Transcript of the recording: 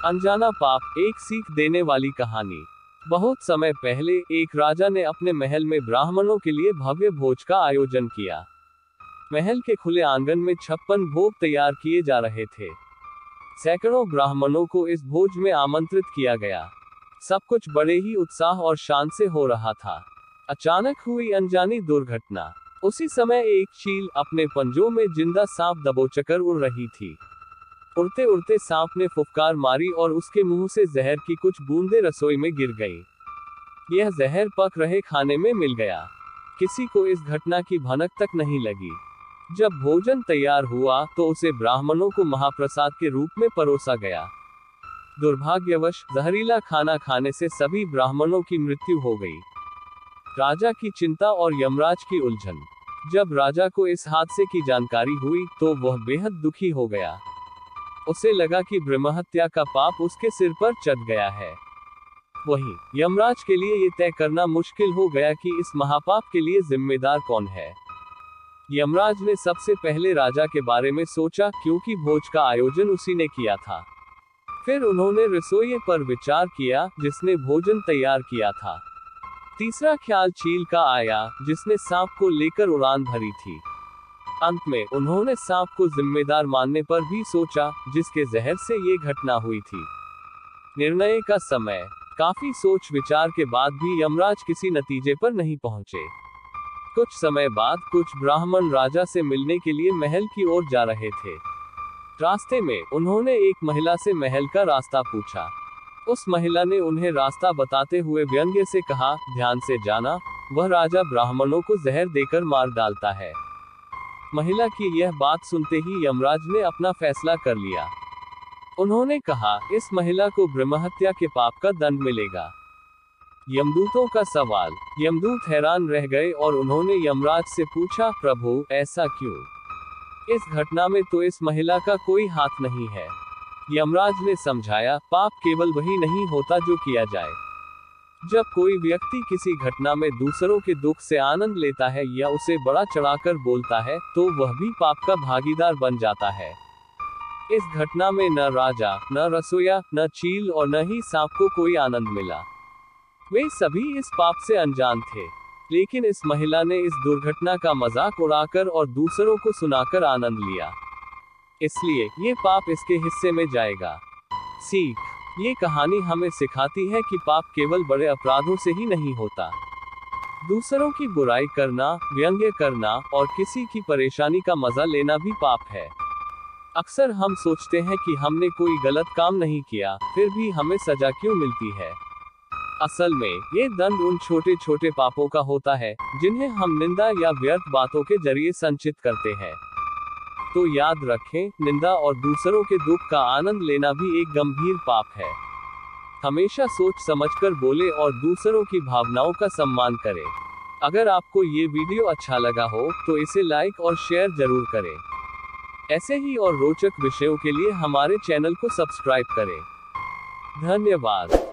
अनजाना पाप, एक सीख देने वाली कहानी। बहुत समय पहले एक राजा ने अपने महल में ब्राह्मणों के लिए भव्य भोज का आयोजन किया। महल के खुले आंगन में 56 भोग तैयार किए जा रहे थे। सैकड़ों ब्राह्मणों को इस भोज में आमंत्रित किया गया। सब कुछ बड़े ही उत्साह और शान से हो रहा था। अचानक हुई अनजानी दुर्घटना। उसी समय एक चील अपने पंजों में जिंदा सांप दबोचकर उड़ रही थी। उड़ते उड़ते सांप ने फुफकार मारी और उसके मुंह से जहर की कुछ बूंदें रसोई में गिर गई। यह जहर पक रहे खाने में मिल गया। किसी को इस घटना की भनक तक नहीं लगी। जब भोजन तैयार हुआ तो उसे ब्राह्मणों को महाप्रसाद के रूप में परोसा गया। दुर्भाग्यवश जहरीला खाना खाने से सभी ब्राह्मणों की मृत्यु हो गई। राजा की चिंता और यमराज की उलझन। जब राजा को इस हादसे की जानकारी हुई तो वह बेहद दुखी हो गया। उसे लगा कि ब्रह्महत्या का पाप उसके सिर पर चढ़ गया है। वहीं यमराज के लिए ये तय करना मुश्किल हो गया कि इस महापाप के लिए जिम्मेदार कौन है। यमराज ने सबसे पहले राजा के बारे में सोचा, क्योंकि भोज का आयोजन उसी ने किया था। फिर उन्होंने रसोइये पर विचार किया जिसने भोजन तैयार किया था। तीसरा ख्याल चील का आया, जिसने सांप को लेकर उड़ान भरी थी। अंत में उन्होंने सांप को जिम्मेदार मानने पर भी सोचा, जिसके जहर से ये घटना हुई थी। निर्णय का समय। काफी सोच विचार के बाद भी यमराज किसी नतीजे पर नहीं पहुंचे। कुछ समय बाद कुछ ब्राह्मण राजा से मिलने के लिए महल की ओर जा रहे थे। रास्ते में उन्होंने एक महिला से महल का रास्ता पूछा। उस महिला ने उन्हें रास्ता बताते हुए व्यंग्य से कहा, ध्यान से जाना, वह राजा ब्राह्मणों को जहर देकर मार डालता है। महिला की यह बात सुनते ही यमराज ने अपना फैसला कर लिया। उन्होंने कहा, इस महिला को ब्रह्महत्या के पाप का दंड मिलेगा। यमदूतों का सवाल। यमदूत हैरान रह गए और उन्होंने यमराज से पूछा, प्रभु, ऐसा क्यों? इस घटना में तो इस महिला का कोई हाथ नहीं है। यमराज ने समझाया, पाप केवल वही नहीं होता जो किया जाए। जब कोई व्यक्ति किसी घटना में दूसरों के दुख से आनंद लेता है या उसे बड़ा चढ़ाकर बोलता है, तो वह भी पाप का भागीदार बन जाता है। इस घटना में न राजा, न रसोया, न चील और न ही सांप को कोई आनंद मिला। वे सभी इस पाप से अनजान थे। लेकिन इस महिला ने इस दुर्घटना का मजाक उड़ाकर और दूसरों को सुनाकर आनंद लिया। इसलिए ये पाप इसके हिस्से में जाएगा। सीख। ये कहानी हमें सिखाती है कि पाप केवल बड़े अपराधों से ही नहीं होता। दूसरों की बुराई करना, व्यंग्य करना और किसी की परेशानी का मजा लेना भी पाप है। अक्सर हम सोचते हैं कि हमने कोई गलत काम नहीं किया, फिर भी हमें सजा क्यों मिलती है। असल में ये दंड उन छोटे छोटे पापों का होता है जिन्हें हम निंदा या व्यर्थ बातों के जरिए संचित करते हैं। तो याद रखें, निंदा और दूसरों के दुख का आनंद लेना भी एक गंभीर पाप है। हमेशा सोच समझकर बोले और दूसरों की भावनाओं का सम्मान करें। अगर आपको ये वीडियो अच्छा लगा हो तो इसे लाइक और शेयर जरूर करें। ऐसे ही और रोचक विषयों के लिए हमारे चैनल को सब्सक्राइब करें। धन्यवाद।